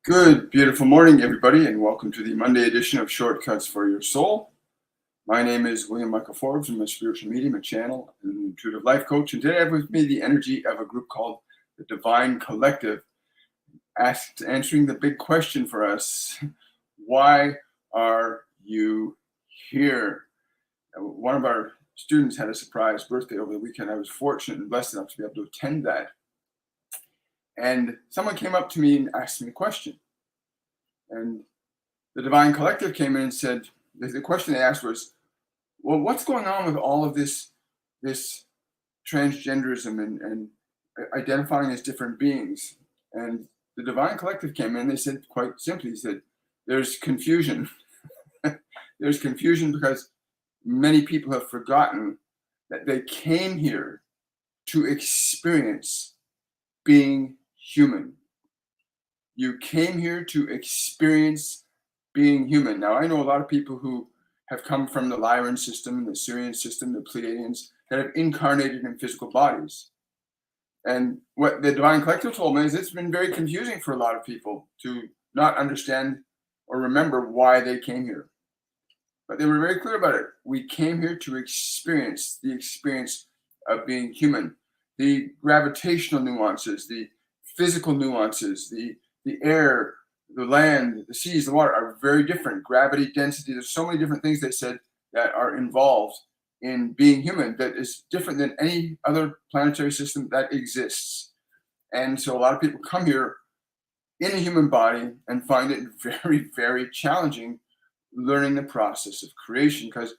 Good, beautiful morning, everybody, and welcome to the Monday edition of Shortcuts for Your Soul. My name is William Michael Forbes. I'm a spiritual medium, a channel, and an intuitive life coach. And today I have with me the energy of a group called the Divine Collective, answering the big question for us: why are you here? One of our students had a surprise birthday over the weekend. I was fortunate and blessed enough to be able to attend that. And someone came up to me and asked me a question. And the Divine Collective came in and said, the question they asked was, well, what's going on with all of this transgenderism and identifying as different beings? And the Divine Collective came in, they said quite simply, he said, there's confusion. There's confusion because many people have forgotten that they came here to experience being human. You came here to experience being human. Now, I know a lot of people who have come from the Lyran system, the Syrian system, the Pleiadians, that have incarnated in physical bodies. And what the Divine Collective told me is it's been very confusing for a lot of people to not understand or remember why they came here. But they were very clear about it. We came here to experience the experience of being human. The gravitational nuances, the physical nuances, the air, the land, the seas, the water are very different. Gravity, density, there's so many different things they said that are involved in being human that is different than any other planetary system that exists. And so a lot of people come here in a human body and find it very, very challenging learning the process of creation. Because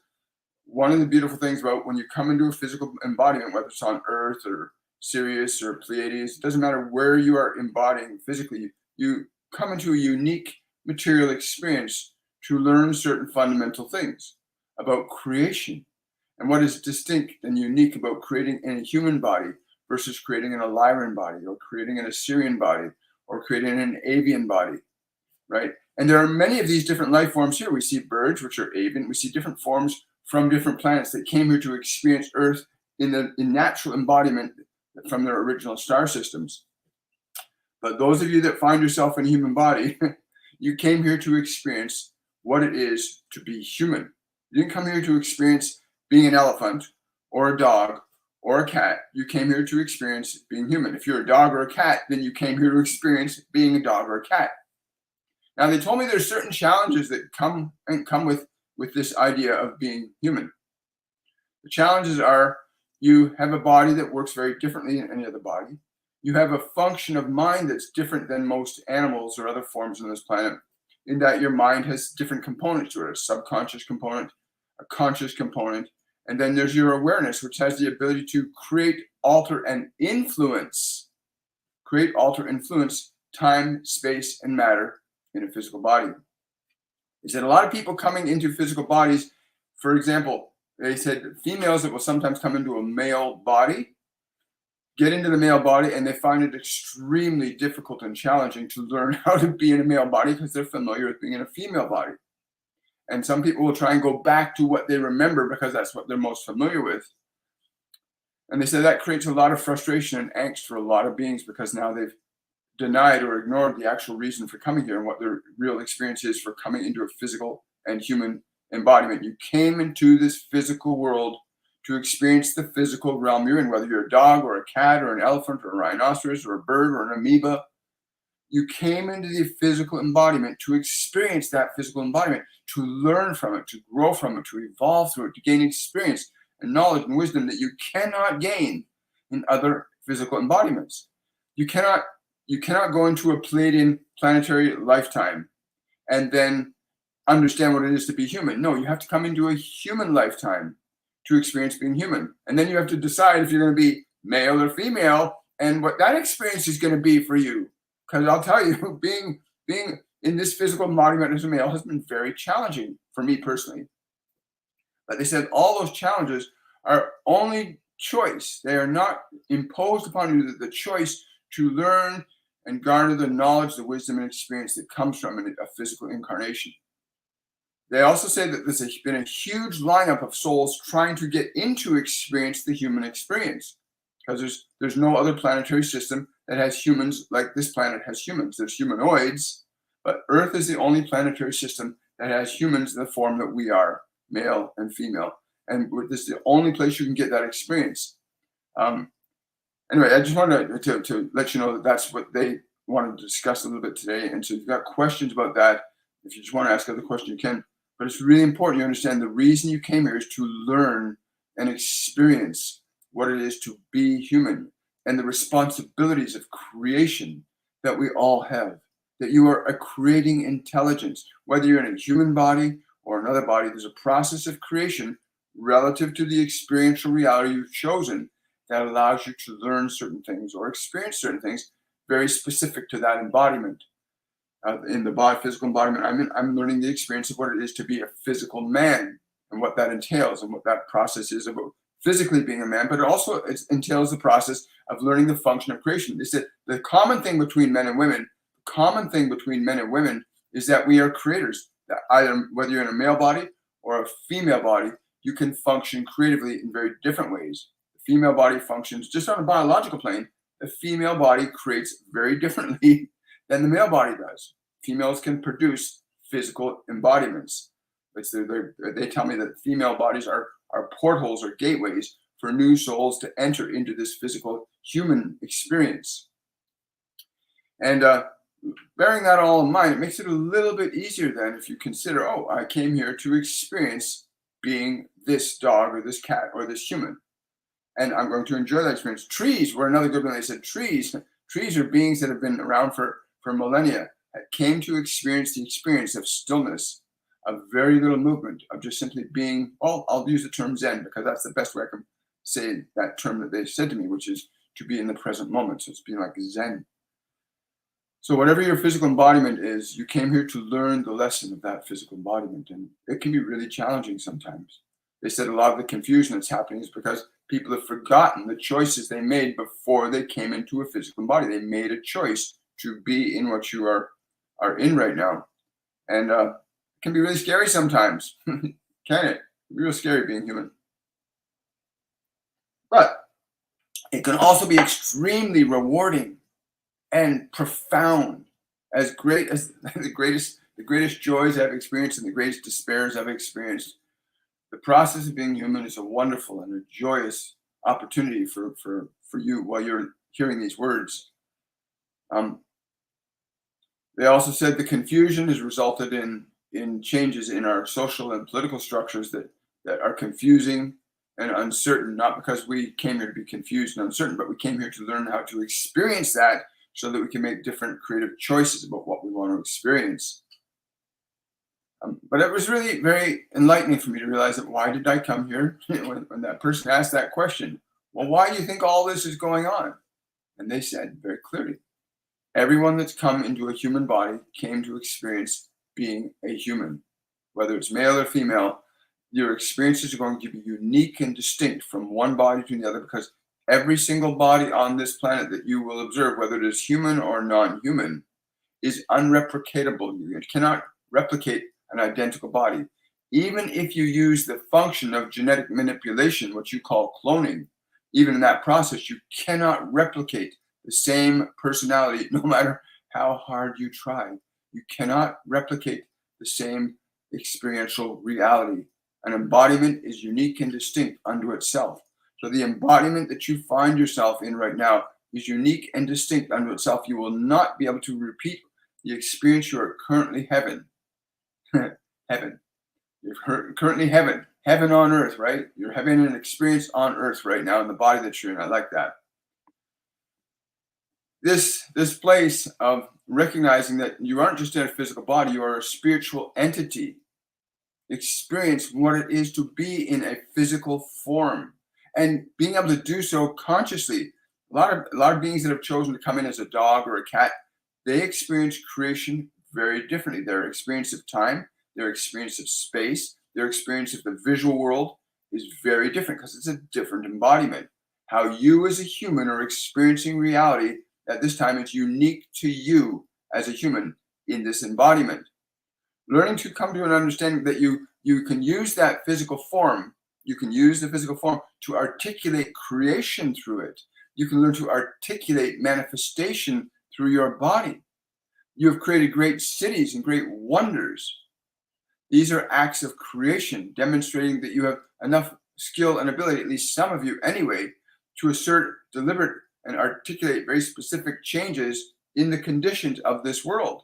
one of the beautiful things about when you come into a physical embodiment, whether it's on Earth or Sirius or Pleiades, it doesn't matter where you are embodying physically, you come into a unique material experience to learn certain fundamental things about creation and what is distinct and unique about creating in a human body versus creating in a Lyran body or creating in a Syrian body or creating in an avian body, right? And there are many of these different life forms here. We see birds, which are avian. We see different forms from different planets that came here to experience Earth in natural embodiment from their original star systems. But those of you that find yourself in a human body, you came here to experience what it is to be human. You didn't come here to experience being an elephant or a dog or a cat. You came here to experience being human. If you're a dog or a cat, then you came here to experience being a dog or a cat. Now, they told me there's certain challenges that come with this idea of being human. The challenges are you have a body that works very differently than any other body. You have a function of mind that's different than most animals or other forms on this planet, in that your mind has different components to it: a subconscious component, a conscious component, and then there's your awareness, which has the ability to create, alter, and influence. Create, alter, influence time, space, and matter in a physical body. They said a lot of people coming into physical bodies, for example, they said females that will sometimes come into a male body, get into the male body, and they find it extremely difficult and challenging to learn how to be in a male body because they're familiar with being in a female body. And some people will try and go back to what they remember because that's what they're most familiar with. And they say that creates a lot of frustration and angst for a lot of beings because now they've denied or ignored the actual reason for coming here and what their real experience is for coming into a physical and human embodiment. You came into this physical world to experience the physical realm you're in, whether you're a dog or a cat or an elephant or a rhinoceros or a bird or an amoeba. You came into the physical embodiment to experience that physical embodiment, to learn from it, to grow from it, to evolve through it, to gain experience and knowledge and wisdom that you cannot gain in other physical embodiments. You cannot go into a Pleiadian planetary lifetime and then understand what it is to be human. No, you have to come into a human lifetime to experience being human. And then you have to decide if you're going to be male or female and what that experience is going to be for you. Because I'll tell you, being in this physical embodiment as a male has been very challenging for me personally. But they said all those challenges are only choice. They are not imposed upon you, the choice to learn and garner the knowledge, the wisdom, and experience that comes from a physical incarnation. They also say that there's been a huge lineup of souls trying to get into experience the human experience, because there's no other planetary system that has humans like this planet has humans. There's humanoids, But Earth is the only planetary system that has humans in the form that we are, male and female. And this is the only place you can get that experience. Anyway, I just wanted to let you know that that's what they wanted to discuss a little bit today. And so if you've got questions about that, if you just want to ask other questions, you can. But it's really important you understand the reason you came here is to learn and experience what it is to be human and the responsibilities of creation that we all have. That you are a creating intelligence. Whether you're in a human body or another body, there's a process of creation relative to the experiential reality you've chosen that allows you to learn certain things or experience certain things very specific to that embodiment. In the body, physical embodiment, I'm learning the experience of what it is to be a physical man and what that entails and what that process is about physically being a man, but it entails the process of learning the function of creation. They said the common thing between men and women is that we are creators. That either whether you're in a male body or a female body, you can function creatively in very different ways. The female body functions just on a biological plane. The female body creates very differently than the male body does. Females can produce physical embodiments. They tell me that female bodies are portholes or gateways for new souls to enter into this physical human experience. And bearing that all in mind, it makes it a little bit easier then if you consider, oh, I came here to experience being this dog or this cat or this human. And I'm going to enjoy that experience. Trees were another good one. They said trees are beings that have been around for millennia, that came to experience the experience of stillness, of very little movement, of just simply being, well, I'll use the term Zen because that's the best way I can say that term that they said to me, which is to be in the present moment. So it's being like Zen. So whatever your physical embodiment is, you came here to learn the lesson of that physical embodiment. And it can be really challenging sometimes. They said a lot of the confusion that's happening is because people have forgotten the choices they made before they came into a physical body. They made a choice to be in what you are in right now. And it can be really scary sometimes. Can it? Real scary being human. But it can also be extremely rewarding and profound, as great as the greatest joys I've experienced and the greatest despairs I've experienced. The process of being human is a wonderful and a joyous opportunity for you while you're hearing these words. They also said the confusion has resulted in changes in our social and political structures that are confusing and uncertain, not because we came here to be confused and uncertain, but we came here to learn how to experience that so that we can make different creative choices about what we want to experience. But it was really very enlightening for me to realize that why did I come here? When that person asked that question, well, why do you think all this is going on? And they said very clearly, everyone that's come into a human body came to experience being a human. Whether it's male or female, your experiences are going to be unique and distinct from one body to the other because every single body on this planet that you will observe, whether it is human or non-human, is unreplicatable. You cannot replicate an identical body. Even if you use the function of genetic manipulation, what you call cloning, even in that process, you cannot replicate the same personality no matter how hard you try. You cannot replicate the same experiential reality. An embodiment is unique and distinct unto itself. So the embodiment that you find yourself in right now is unique and distinct unto itself. You will not be able to repeat the experience you are currently having. Heaven. You're currently heaven on earth, right? You're having an experience on earth right now in the body that you're in. I like that. This place of recognizing that you aren't just in a physical body, you are a spiritual entity. Experience what it is to be in a physical form and being able to do so consciously. A lot of beings that have chosen to come in as a dog or a cat, they experience creation very differently. Their experience of time, their experience of space, their experience of the visual world is very different because it's a different embodiment. How you as a human are experiencing reality at this time is unique to you as a human in this embodiment. Learning to come to an understanding that you can use that physical form, you can use the physical form to articulate creation through it. You can learn to articulate manifestation through your body. You have created great cities and great wonders. These are acts of creation, demonstrating that you have enough skill and ability, at least some of you anyway, to assert, deliberate, and articulate very specific changes in the conditions of this world.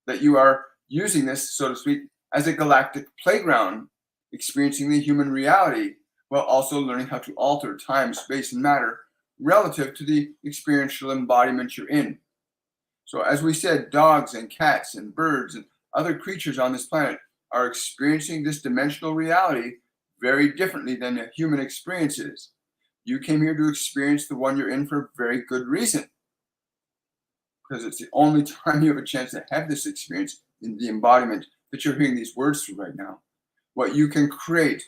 That you are using this, so to speak, as a galactic playground, experiencing the human reality, while also learning how to alter time, space, and matter relative to the experiential embodiment you're in. So as we said, dogs and cats and birds and other creatures on this planet are experiencing this dimensional reality very differently than a human experience is. You came here to experience the one you're in for a very good reason, because it's the only time you have a chance to have this experience in the embodiment that you're hearing these words through right now. What you can create,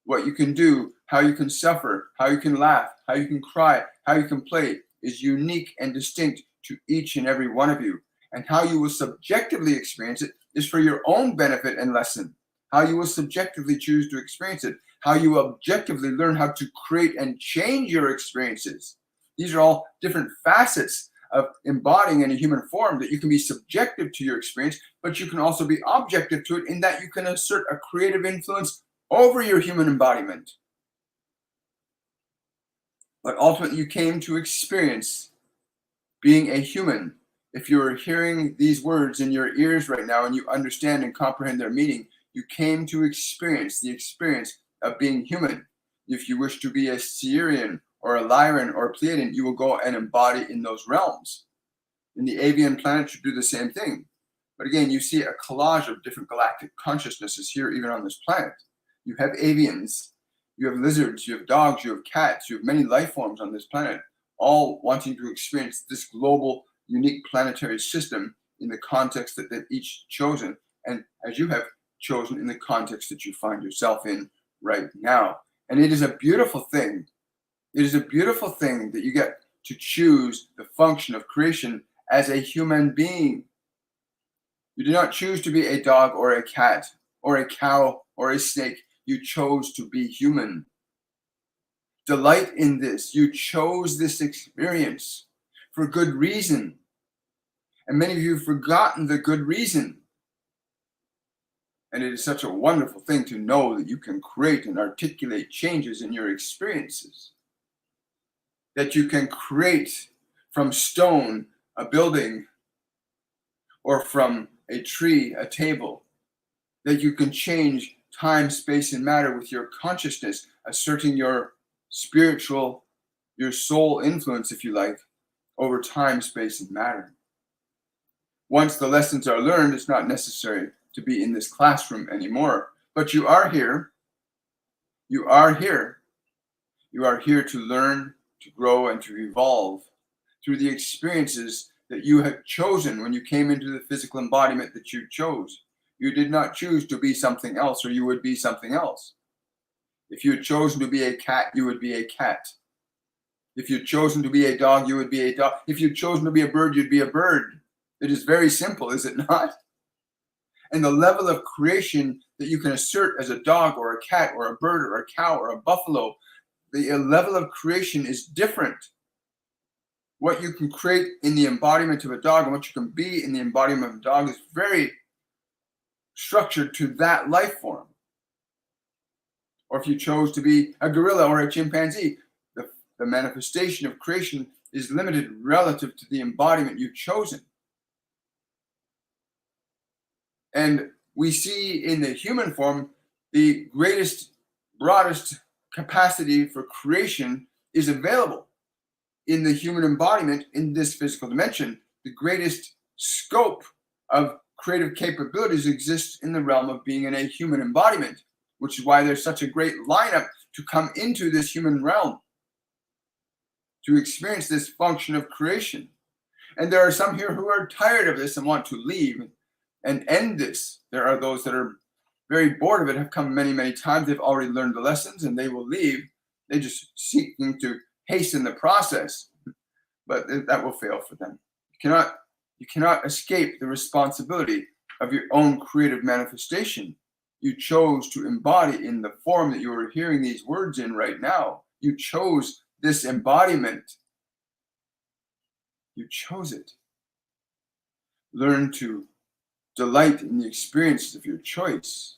what you can do, how you can suffer, how you can laugh, how you can cry, how you can play is unique and distinct to each and every one of you. And how you will subjectively experience it is for your own benefit and lesson. How you will subjectively choose to experience it. How you objectively learn how to create and change your experiences. These are all different facets of embodying in a human form, that you can be subjective to your experience, but you can also be objective to it in that you can assert a creative influence over your human embodiment. But ultimately, you came to experience being a human. If you're hearing these words in your ears right now and you understand and comprehend their meaning, you came to experience the experience of being human. If you wish to be a Sirian or a Lyran or a Pleiadian, you will go and embody in those realms. In the avian planet, you do the same thing. But again, you see a collage of different galactic consciousnesses here, even on this planet. You have avians, you have lizards, you have dogs, you have cats, you have many life forms on this planet, all wanting to experience this global, unique planetary system in the context that they've each chosen, and as you have chosen in the context that you find yourself in right now. And it is a beautiful thing. It is a beautiful thing that you get to choose the function of creation as a human being. You did not choose to be a dog or a cat or a cow or a snake. You chose to be human. Delight in this. You chose this experience for good reason. And many of you have forgotten the good reason. And it is such a wonderful thing to know that you can create and articulate changes in your experiences. That you can create from stone a building, or from a tree a table. That you can change time, space, and matter with your consciousness, asserting your spiritual, your soul influence, if you like, over time, space, and matter. Once the lessons are learned, it's not necessary to be in this classroom anymore. But you are here. You are here. You are here to learn, to grow, and to evolve through the experiences that you had chosen when you came into the physical embodiment that you chose. You did not choose to be something else, or you would be something else. If you had chosen to be a cat, you would be a cat. If you'd chosen to be a dog, you would be a dog. If you'd chosen to be a bird, you'd be a bird. It is very simple, is it not? And the level of creation that you can assert as a dog or a cat or a bird or a cow or a buffalo, the level of creation is different. What you can create in the embodiment of a dog and what you can be in the embodiment of a dog is very structured to that life form. Or if you chose to be a gorilla or a chimpanzee, the manifestation of creation is limited relative to the embodiment you've chosen. And we see in the human form, the greatest, broadest capacity for creation is available in the human embodiment in this physical dimension. The greatest scope of creative capabilities exists in the realm of being in a human embodiment, which is why there's such a great lineup to come into this human realm, to experience this function of creation. And there are some here who are tired of this and want to leave and end this. There are those that are very bored of it, have come many, many times. They've already learned the lessons and they will leave. They're just seeking to hasten the process, but that will fail for them. You cannot escape the responsibility of your own creative manifestation. You chose to embody in the form that you are hearing these words in right now. You chose this embodiment. You chose it. learn to delight in the experiences of your choice.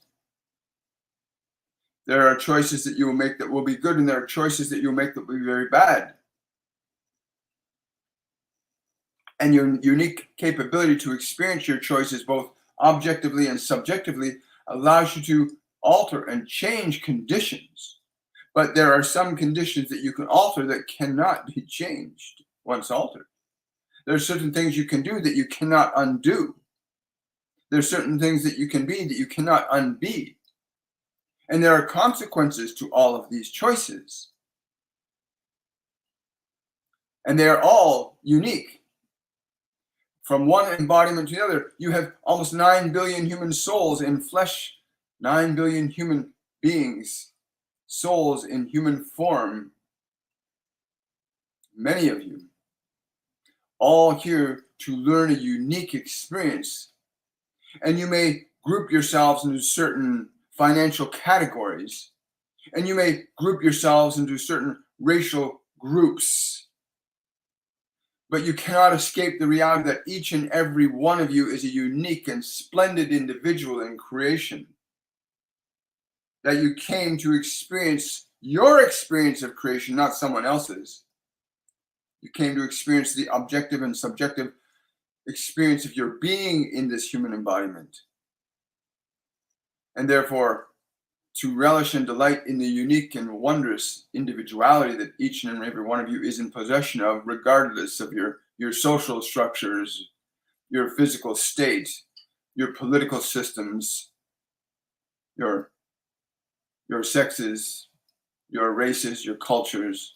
There are choices that you will make that will be good, and there are choices that you'll make that will be very bad. And your unique capability to experience your choices both objectively and subjectively allows you to alter and change conditions. But there are some conditions that you can alter that cannot be changed once altered. There are certain things you can do that you cannot undo. There are certain things that you can be that you cannot unbe. And there are consequences to all of these choices. And they are all unique. From one embodiment to the other, you have almost 9 billion human souls in flesh, 9 billion human beings, souls in human form. Many of you, all here to learn a unique experience. And you may group yourselves into certain financial categories, and you may group yourselves into certain racial groups. But you cannot escape the reality that each and every one of you is a unique and splendid individual in creation. That you came to experience your experience of creation, not someone else's. You came to experience the objective and subjective experience of your being in this human embodiment. And therefore, to relish and delight in the unique and wondrous individuality that each and every one of you is in possession of, regardless of your social structures, your physical state, your political systems, your sexes, your races, your cultures.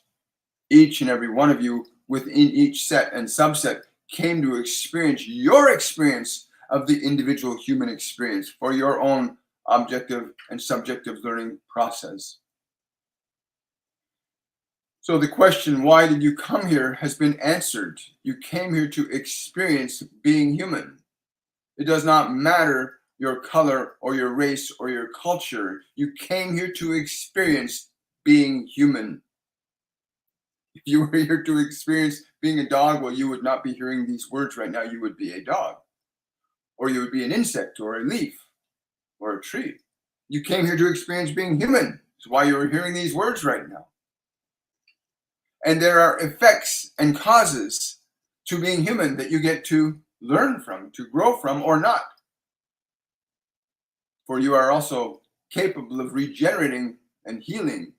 Each and every one of you within each set and subset came to experience your experience of the individual human experience for your own objective and subjective learning process. So the question, why did you come here, has been answered. You came here to experience being human. It does not matter your color or your race or your culture. You came here to experience being human. If you were here to experience being a dog, well, you would not be hearing these words right now. You would be a dog, or you would be an insect or a leaf or a tree. You came here to experience being human. That's why you are hearing these words right now. And there are effects and causes to being human that you get to learn from, to grow from, or not. For you are also capable of regenerating and healing.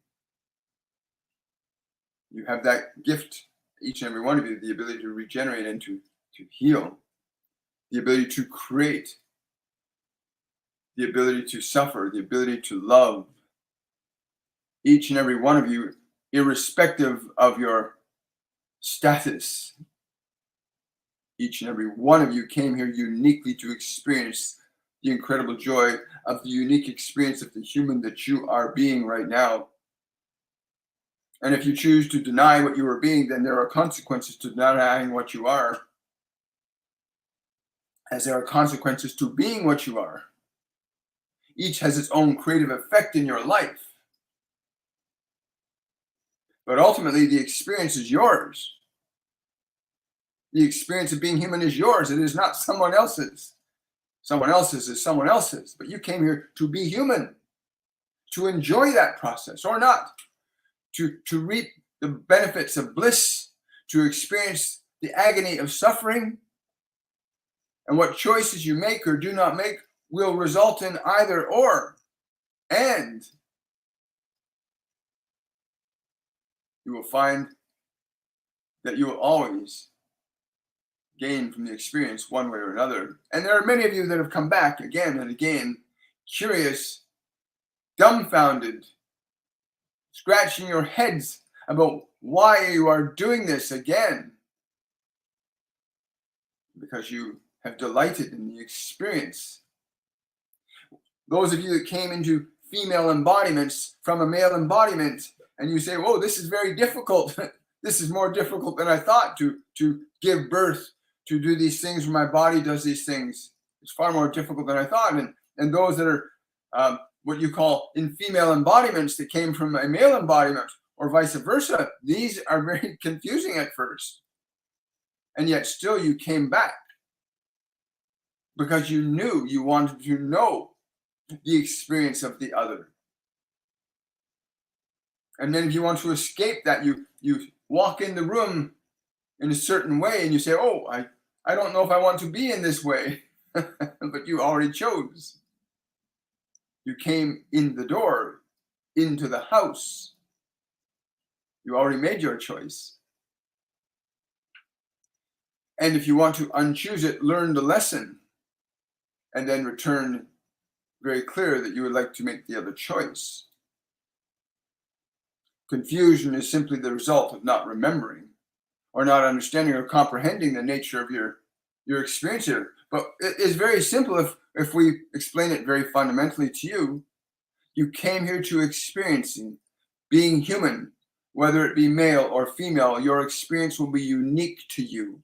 You have that gift, each and every one of you, the ability to regenerate and to heal, the ability to create, the ability to suffer, the ability to love. Each and every one of you, irrespective of your status, each and every one of you came here uniquely to experience the incredible joy of the unique experience of the human that you are being right now. And if you choose to deny what you are being, then there are consequences to denying what you are, as there are consequences to being what you are. Each has its own creative effect in your life. But ultimately, the experience is yours. The experience of being human is yours. It is not someone else's. Someone else's is someone else's. But you came here to be human, to enjoy that process or not, to reap the benefits of bliss, to experience the agony of suffering. And what choices you make or do not make will result in either or. And you will find that you will always gain from the experience one way or another. And there are many of you that have come back again and again, curious, dumbfounded, scratching your heads about why you are doing this again. Because you have delighted in the experience. Those of you that came into female embodiments from a male embodiment, and you say, "Whoa, this is very difficult. This is more difficult than I thought to give birth, to do these things when my body does these things. It's far more difficult than I thought." And those that are what you call in female embodiments that came from a male embodiment, or vice versa, these are very confusing at first. And yet still you came back. because you knew you wanted to know the experience of the other. And then if you want to escape that, you walk in the room in a certain way and you say, oh, I don't know if I want to be in this way. But you already chose. You came in the door, into the house. You already made your choice. And if you want to unchoose it, learn the lesson and then return very clear that you would like to make the other choice. Confusion is simply the result of not remembering or not understanding or comprehending the nature of your experience here. But it is very simple if we explain it very fundamentally to you. You came here to experiencing being human, whether it be male or female. Your experience will be unique to you.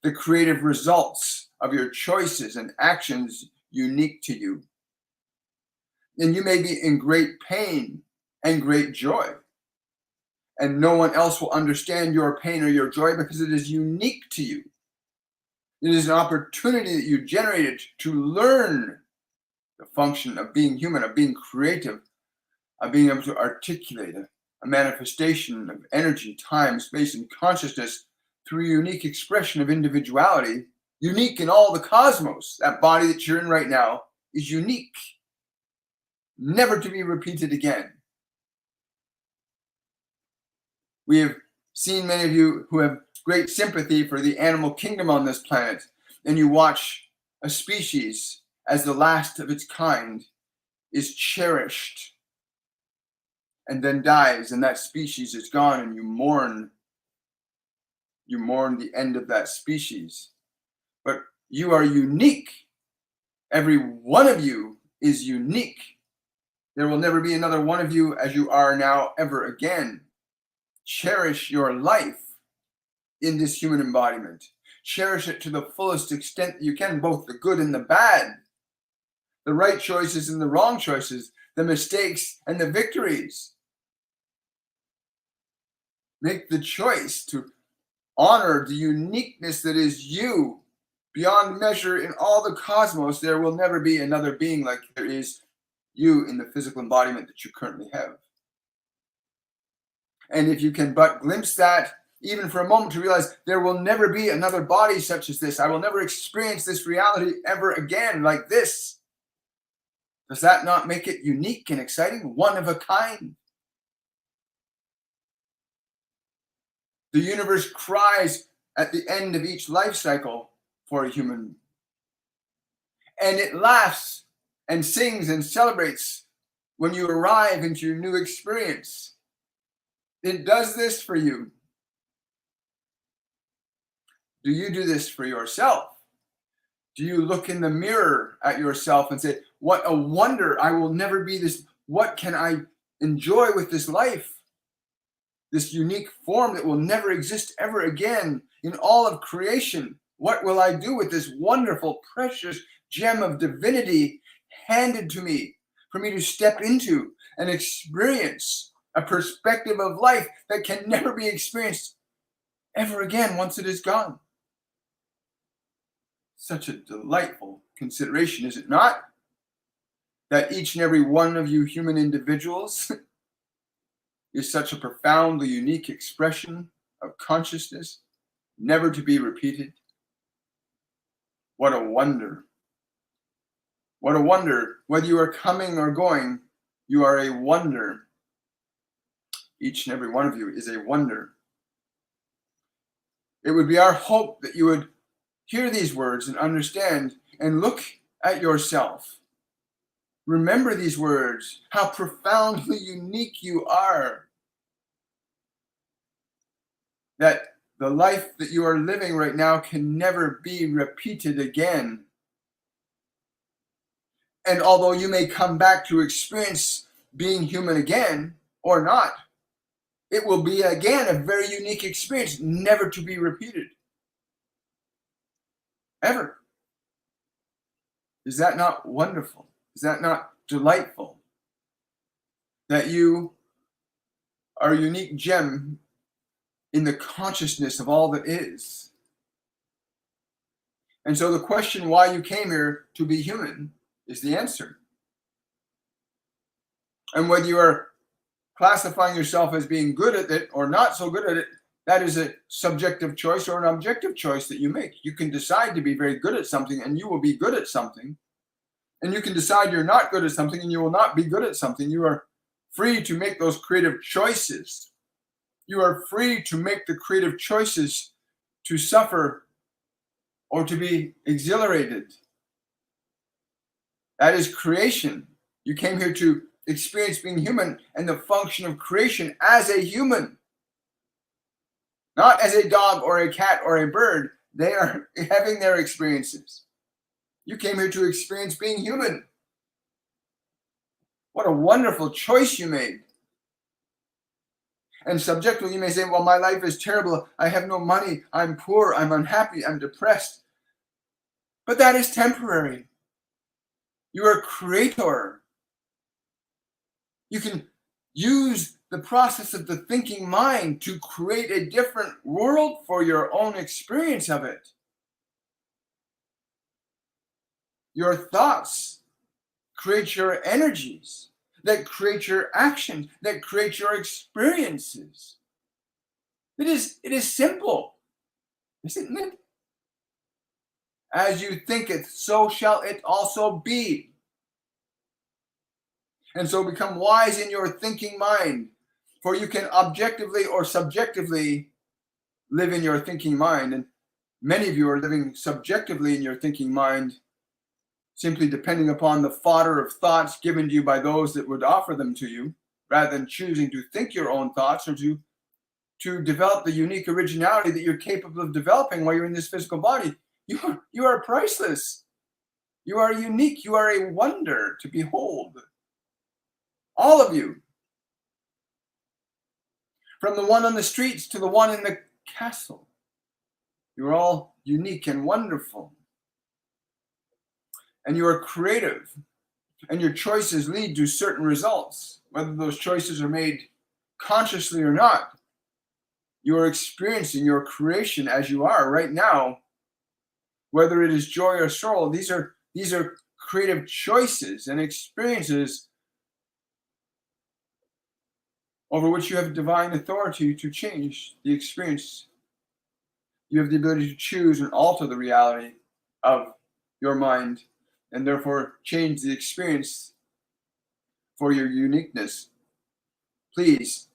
The creative results of your choices and actions unique to you. And you may be in great pain and great joy. And no one else will understand your pain or your joy because it is unique to you. It is an opportunity that you generated to learn the function of being human, of being creative, of being able to articulate a manifestation of energy, time, space, and consciousness through a unique expression of individuality, unique in all the cosmos. That body that you're in right now is unique, never to be repeated again. We have seen many of you who have great sympathy for the animal kingdom on this planet, and you watch a species as the last of its kind is cherished and then dies, and that species is gone, and you mourn the end of that species. But you are unique. Every one of you is unique. There will never be another one of you as you are now ever again. Cherish your life in this human embodiment. Cherish it to the fullest extent that you can, both the good and the bad, the right choices and the wrong choices, the mistakes and the victories. Make the choice to honor the uniqueness that is you beyond measure in all the cosmos. There will never be another being like there is you in the physical embodiment that you currently have. And if you can but glimpse that, even for a moment, to realize there will never be another body such as this. I will never experience this reality ever again like this. Does that not make it unique and exciting? One of a kind. The universe cries at the end of each life cycle for a human. And it laughs and sings and celebrates when you arrive into your new experience. It does this for you. Do you do this for yourself? Do you look in the mirror at yourself and say, what a wonder, I will never be this. What can I enjoy with this life? This unique form that will never exist ever again in all of creation. What will I do with this wonderful, precious gem of divinity handed to me for me to step into and experience a perspective of life that can never be experienced ever again once it is gone? Such a delightful consideration, is it not? That each and every one of you human individuals is such a profoundly unique expression of consciousness, never to be repeated. What a wonder. What a wonder. Whether you are coming or going, you are a wonder. Each and every one of you is a wonder. It would be our hope that you would hear these words and understand and look at yourself. Remember these words, how profoundly unique you are. That the life that you are living right now can never be repeated again. And although you may come back to experience being human again or not, it will be again a very unique experience, never to be repeated. Ever. Is that not wonderful? Is that not delightful? That you are a unique gem in the consciousness of all that is. And so the question why you came here to be human is the answer. And whether you are classifying yourself as being good at it or not so good at it, that is a subjective choice or an objective choice that you make. You can decide to be very good at something and you will be good at something. And you can decide you're not good at something and you will not be good at something. You are free to make those creative choices. You are free to make the creative choices to suffer or to be exhilarated. That is creation. You came here to experience being human and the function of creation as a human. Not as a dog or a cat or a bird. They are having their experiences. You came here to experience being human. What a wonderful choice you made. And subjectively, you may say, well, my life is terrible. I have no money. I'm poor. I'm unhappy. I'm depressed. But that is temporary. You are a creator. You can use the process of the thinking mind to create a different world for your own experience of it. Your thoughts create your energies, that create your actions, that create your experiences. It is simple, isn't it? As you think it, so shall it also be. And so become wise in your thinking mind, for you can objectively or subjectively live in your thinking mind. And many of you are living subjectively in your thinking mind, simply depending upon the fodder of thoughts given to you by those that would offer them to you, rather than choosing to think your own thoughts or to develop the unique originality that you're capable of developing while you're in this physical body. You are priceless. You are unique. You are a wonder to behold. All of you. From the one on the streets to the one in the castle. You're all unique and wonderful. And you are creative. And your choices lead to certain results. Whether those choices are made consciously or not, you are experiencing your creation as you are right now. Whether it is joy or sorrow, these are creative choices and experiences over which you have divine authority to change the experience. You have the ability to choose and alter the reality of your mind and therefore change the experience for your uniqueness. Please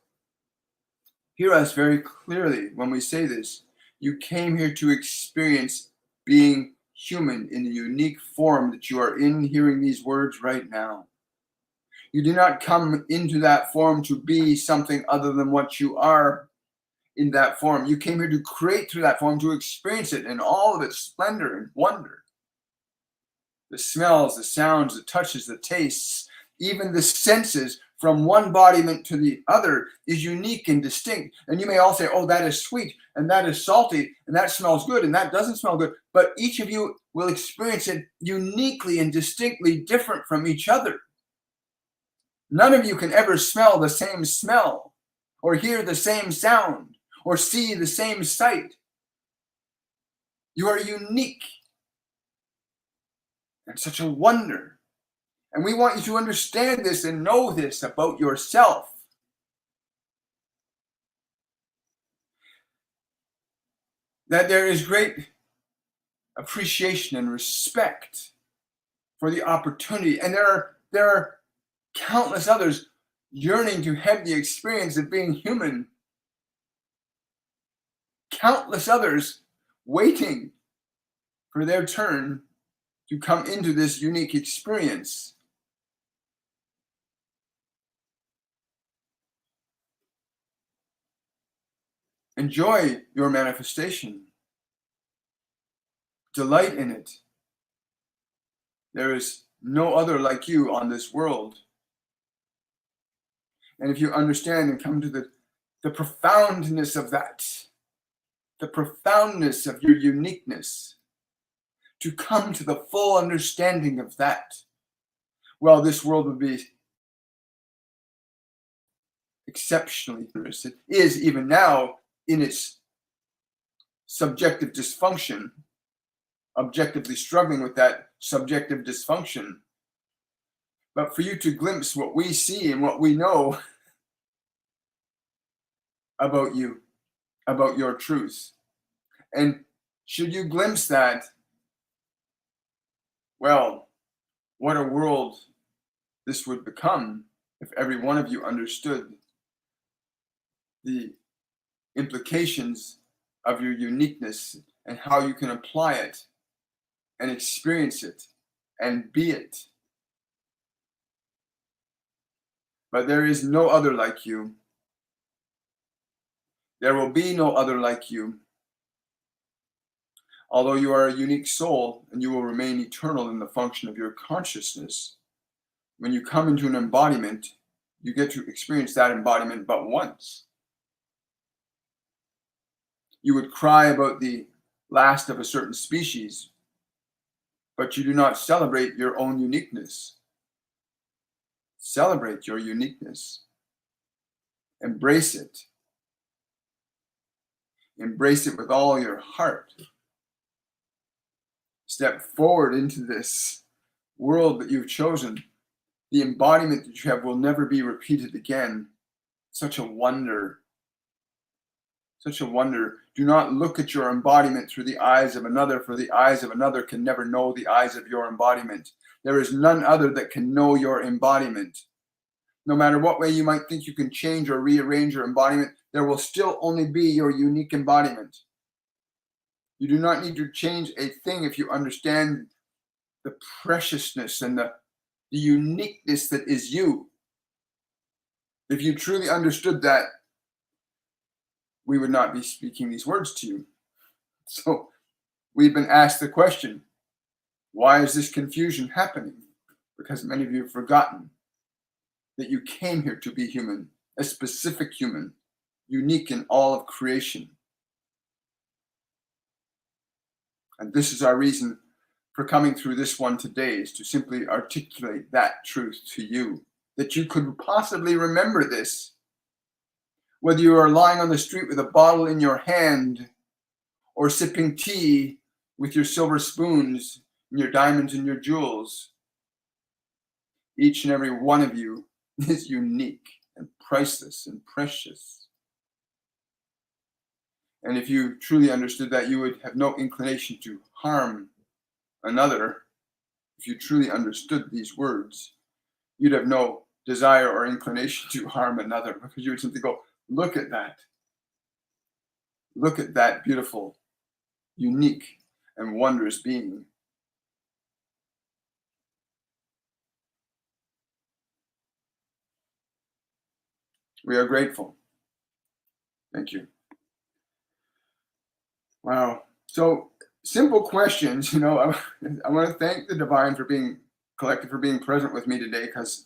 hear us very clearly when we say this. You came here to experience being human in the unique form that you are in, hearing these words right now. You do not come into that form to be something other than what you are in that form. You came here to create through that form, to experience it in all of its splendor and wonder. The smells, the sounds, the touches, the tastes, even the senses from one embodiment to the other is unique and distinct. And you may all say, oh, that is sweet, and that is salty, and that smells good, and that doesn't smell good. But each of you will experience it uniquely and distinctly different from each other. None of you can ever smell the same smell, or hear the same sound, or see the same sight. You are unique. And such a wonder. And we want you to understand this and know this about yourself. That there is great appreciation and respect for the opportunity. And there are countless others yearning to have the experience of being human. Countless others waiting for their turn to come into this unique experience. Enjoy your manifestation. Delight in it. There is no other like you on this world. And if you understand and come to the profoundness of that, the profoundness of your uniqueness, to come to the full understanding of that, well, this world would be exceptionally generous. It is even now in its subjective dysfunction. objectively struggling with that subjective dysfunction. But for you to glimpse what we see and what we know about you, about your truth. And should you glimpse that, well, what a world this would become if every one of you understood the implications of your uniqueness and how you can apply it and experience it and be it. But there is no other like you. There will be no other like you. Although you are a unique soul and you will remain eternal in the function of your consciousness, when you come into an embodiment, you get to experience that embodiment but once. You would cry about the last of a certain species, but you do not celebrate your own uniqueness. Celebrate your uniqueness. Embrace it. Embrace it with all your heart. Step forward into this world that you've chosen. The embodiment that you have will never be repeated again. Such a wonder. Such a wonder. Do not look at your embodiment through the eyes of another, for the eyes of another can never know the eyes of your embodiment. There is none other that can know your embodiment. No matter what way you might think you can change or rearrange your embodiment, there will still only be your unique embodiment. You do not need to change a thing if you understand the preciousness and the uniqueness that is you. If you truly understood that, we would not be speaking these words to you. So we've been asked the question, why is this confusion happening? Because many of you have forgotten that you came here to be human, a specific human, unique in all of creation. And this is our reason for coming through this one today, is to simply articulate that truth to you, that you could possibly remember this. Whether you are lying on the street with a bottle in your hand or sipping tea with your silver spoons and your diamonds and your jewels, each and every one of you is unique and priceless and precious. And if you truly understood that, you would have no inclination to harm another. If you truly understood these words, you'd have no desire or inclination to harm another, because you would simply go, look at that. Look at that beautiful, unique, and wondrous being. We are grateful. Thank you. Wow. So simple questions, I want to thank the Divine for being collective, for being present with me today, because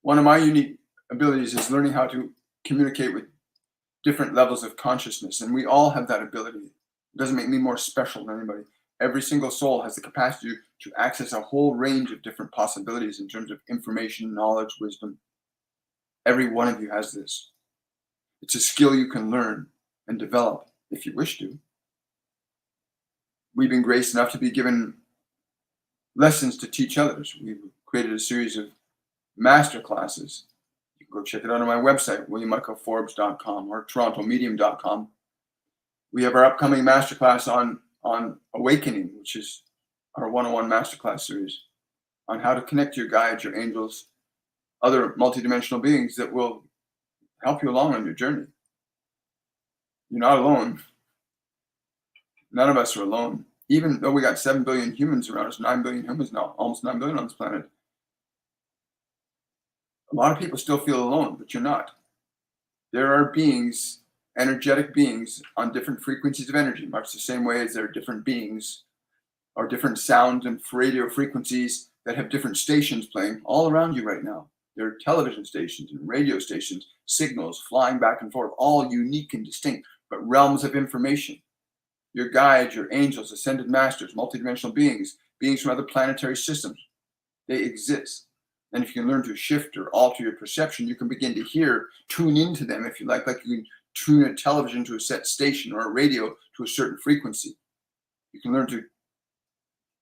one of my unique abilities is learning how to communicate with different levels of consciousness. And we all have that ability. It doesn't make me more special than anybody. Every single soul has the capacity to access a whole range of different possibilities in terms of information, knowledge, wisdom. Every one of you has this. It's a skill you can learn and develop if you wish to. We've been graced enough to be given lessons to teach others. We've created a series of masterclasses. You can go check it out on my website, williammichaelforbes.com or torontomedium.com. We have our upcoming masterclass on awakening, which is our one-on-one masterclass series on how to connect your guides, your angels, other multidimensional beings that will help you along on your journey. You're not alone. None of us are alone. Even though we got 7 billion humans around us, 9 billion humans now, almost 9 billion on this planet. A lot of people still feel alone, but you're not. There are beings, energetic beings, on different frequencies of energy, much the same way as there are different beings or different sound and radio frequencies that have different stations playing all around you right now. There are television stations and radio stations, signals flying back and forth, all unique and distinct, but realms of information. Your guides, your angels, ascended masters, multidimensional beings, beings from other planetary systems, they exist. And if you can learn to shift or alter your perception, you can begin to hear, tune into them if you like you can tune a television to a set station or a radio to a certain frequency. You can learn to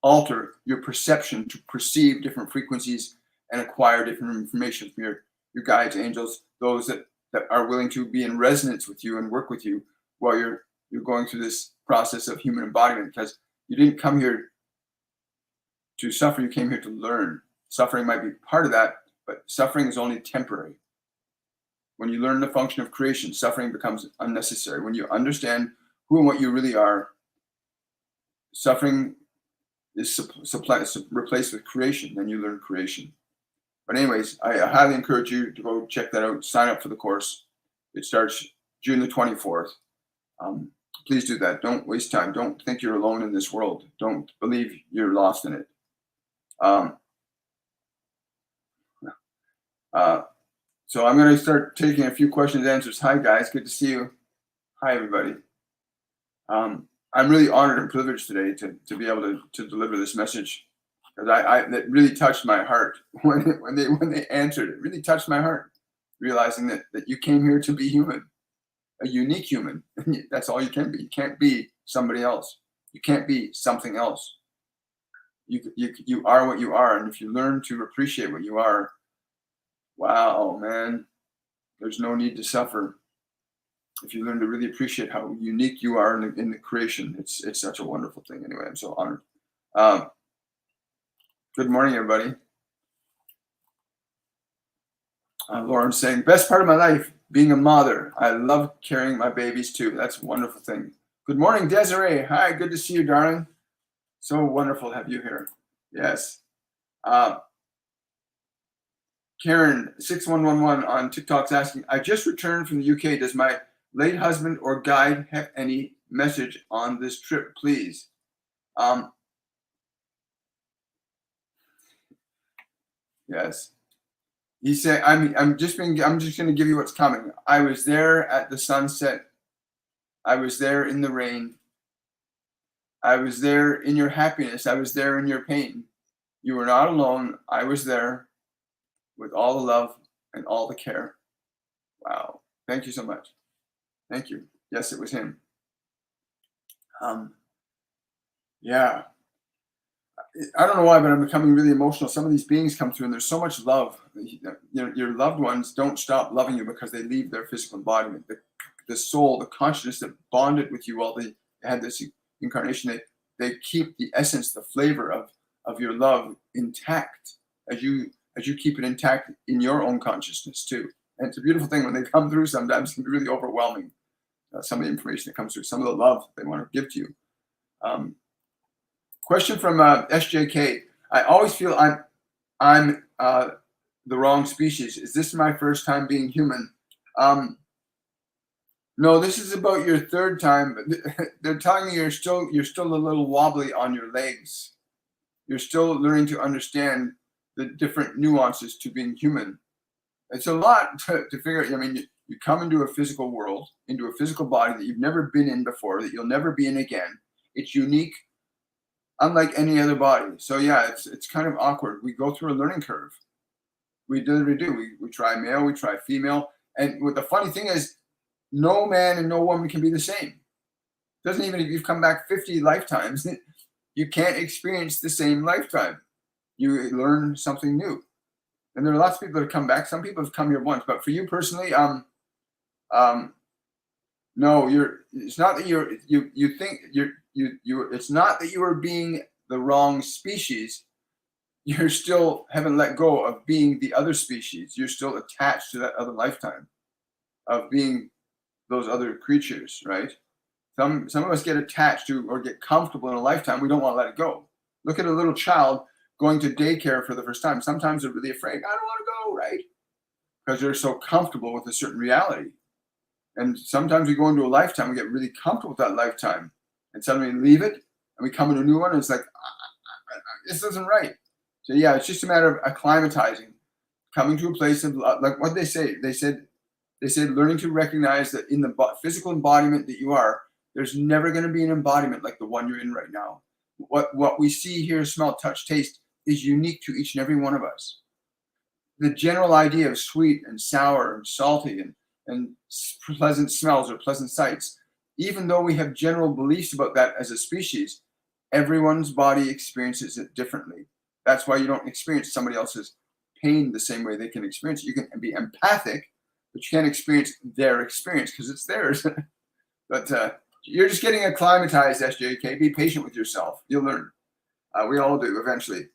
alter your perception to perceive different frequencies and acquire different information from your guides, angels, those that are willing to be in resonance with you and work with you while you're going through this process of human embodiment, because you didn't come here to suffer, you came here to learn. Suffering might be part of that, but suffering is only temporary. When you learn the function of creation, suffering becomes unnecessary. When you understand who and what you really are, suffering is replaced with creation, then you learn creation. But anyways, I highly encourage you to go check that out. Sign up for the course. It starts June the 24th. Please do that. Don't waste time. Don't think you're alone in this world. Don't believe you're lost in it. So I'm going to start taking a few questions and answers. Hi, guys. Good to see you. Hi, everybody. I'm really honored and privileged today to be able to deliver this message, because that really touched my heart when they answered. It really touched my heart, realizing that you came here to be human, a unique human. That's all you can be. You can't be somebody else. You can't be something else. You are what you are, and if you learn to appreciate what you are, wow, man, there's no need to suffer. If you learn to really appreciate how unique you are in the creation, it's such a wonderful thing. Anyway, I'm so honored. Good morning, everybody. Lauren's saying, best part of my life, being a mother. I love carrying my babies too. That's a wonderful thing. Good morning, Desiree. Hi, good to see you, darling. So wonderful to have you here. Yes. Karen 6111 on TikTok's asking, I just returned from the UK. Does my late husband or guide have any message on this trip, please? Yes. He said, I'm just going to give you what's coming. I was there at the sunset. I was there in the rain. I was there in your happiness. I was there in your pain. You were not alone. I was there with all the love and all the care. Wow. Thank you so much. Thank you. Yes, it was him. Yeah. I don't know why, but I'm becoming really emotional. Some of these beings come through and there's so much love. Your loved ones don't stop loving you because they leave their physical embodiment. The soul, the consciousness that bonded with you while they had this incarnation, they keep the essence, the flavor of your love intact as you keep it intact in your own consciousness too. And it's a beautiful thing when they come through. Sometimes it can be really overwhelming. Some of the information that comes through, some of the love they want to give to you. Question from SJK. I always feel I'm the wrong species. Is this my first time being human? No, this is about your third time. They're telling me you're still a little wobbly on your legs. You're still learning to understand the different nuances to being human. It's a lot to figure out. I mean, you come into a physical world, into a physical body that you've never been in before, that you'll never be in again. It's unique, unlike any other body. So yeah, it's kind of awkward. We go through a learning curve. We do. We try male, we try female. And what the funny thing is, no man and no woman can be the same. Doesn't even if you've come back 50 lifetimes, you can't experience the same lifetime. You learn something new. And there are lots of people that have come back. Some people have come here once, but for you personally, no, it's not that you think it's not that you are being the wrong species. You still haven't let go of being the other species. You're still attached to that other lifetime of being those other creatures, right? Some of us get attached to or get comfortable in a lifetime. We don't want to let it go. Look at a little child going to daycare for the first time. Sometimes they're really afraid. I don't want to go, right? Because they're so comfortable with a certain reality. And sometimes we go into a lifetime, we get really comfortable with that lifetime, and suddenly we leave it, and we come into a new one, and it's like, this isn't right. So yeah, it's just a matter of acclimatizing, coming to a place of, like what they say. They said learning to recognize that in the physical embodiment that you are, there's never going to be an embodiment like the one you're in right now. What we see, hear, smell, touch, taste is unique to each and every one of us. The general idea of sweet and sour and salty and pleasant smells or pleasant sights, even though we have general beliefs about that as a species, Everyone's body experiences it differently. That's why you don't experience somebody else's pain the same way they can experience it. You can be empathic, but you can't experience their experience because it's theirs. But you're just getting acclimatized, SJK. Be patient with yourself. You'll learn. We all do eventually.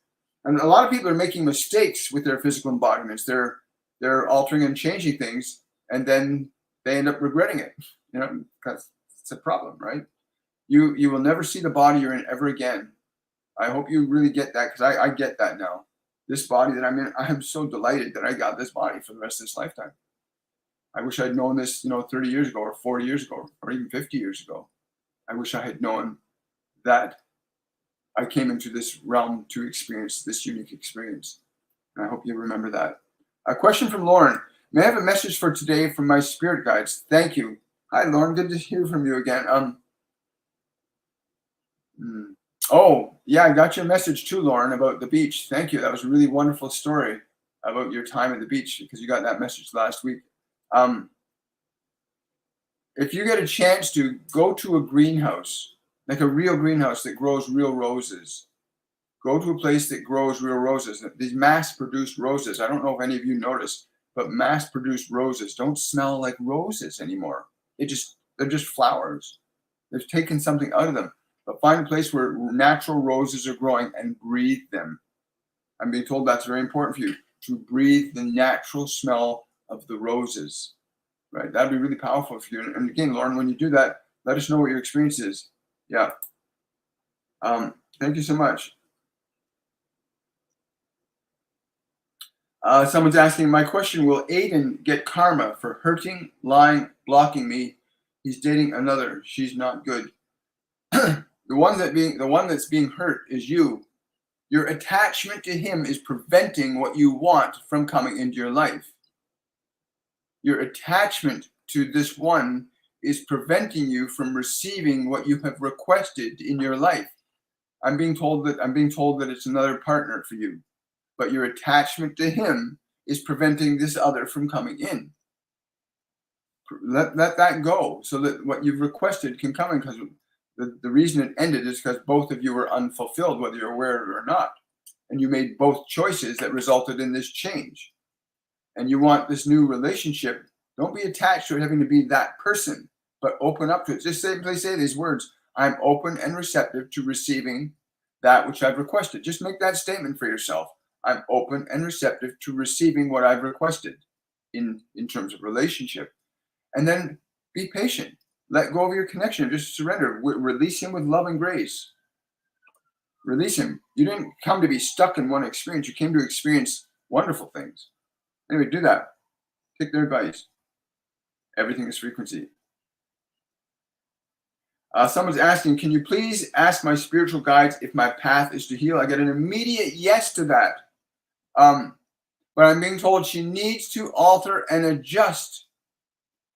And a lot of people are making mistakes with their physical embodiments. They're altering and changing things, and then they end up regretting it. Because it's a problem, right? You will never see the body you're in ever again. I hope you really get that, because I get that now. This body that I'm in, I am so delighted that I got this body for the rest of this lifetime. I wish I'd known this, 30 years ago or 40 years ago or even 50 years ago. I wish I had known that I came into this realm to experience this unique experience. And I hope you remember that. A question from Lauren. May I have a message for today from my spirit guides? Thank you. Hi, Lauren. Good to hear from you again. Oh, yeah, I got your message too, Lauren, about the beach. Thank you. That was a really wonderful story about your time at the beach, because you got that message last week. If you get a chance to go to a greenhouse, like a real greenhouse that grows real roses, go to a place that grows real roses. These mass-produced roses, I don't know if any of you noticed, but mass-produced roses don't smell like roses anymore. They're just flowers. They've taken something out of them. But find a place where natural roses are growing and breathe them. I'm being told that's very important for you, to breathe the natural smell of the roses, right? That'd be really powerful for you. And again, Lauren, when you do that, let us know what your experience is. Yeah. Thank you so much. Someone's asking, my question, will Aiden get karma for hurting, lying, blocking me? He's dating another. She's not good. The one that's being hurt is you. Your attachment to him is preventing what you want from coming into your life. Your attachment to this one is preventing you from receiving what you have requested in your life. I'm being told that it's another partner for you, but your attachment to him is preventing this other from coming in. Let that go, so that what you've requested can come in, because the reason it ended is because both of you were unfulfilled, whether you're aware of it or not. And you made both choices that resulted in this change. And you want this new relationship. Don't be attached to it having to be that person, but open up to it. Just simply say these words: I'm open and receptive to receiving that which I've requested. Just make that statement for yourself. I'm open and receptive to receiving what I've requested in terms of relationship. And then be patient. Let go of your connection. Just surrender. Release him with love and grace. Release him. You didn't come to be stuck in one experience. You came to experience wonderful things. Anyway, do that. Take their advice. Everything is frequency. Someone's asking, can you please ask my spiritual guides if my path is to heal? I get an immediate yes to that. But I'm being told she needs to alter and adjust